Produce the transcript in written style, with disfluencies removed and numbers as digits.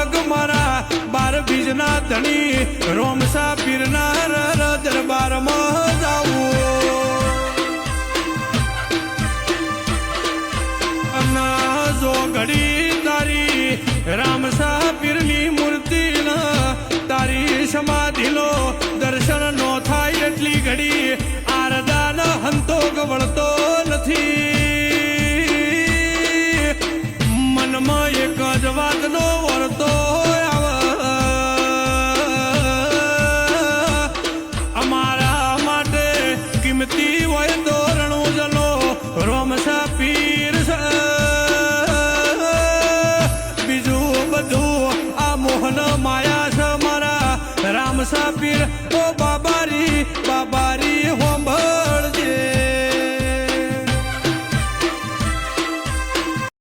વાઘ મારા 12 બીજના ધણી રોમસા પીરના દરબારમાં જાવું જો ઘડી તારી રામસા પીરની મૂર્તિ તારી સમાધિનો દર્શન નો થાય એટલી ઘડી આરદાન હંતો ગવળતો નથી મનમાં એક જ વાતનો વળતો અમારા માટે કિંમતી હોય તો રણુજલો રોમસા પીર બીજું બધું આ મોહન માયા છે મારા રામસા પીર ઓ બાબા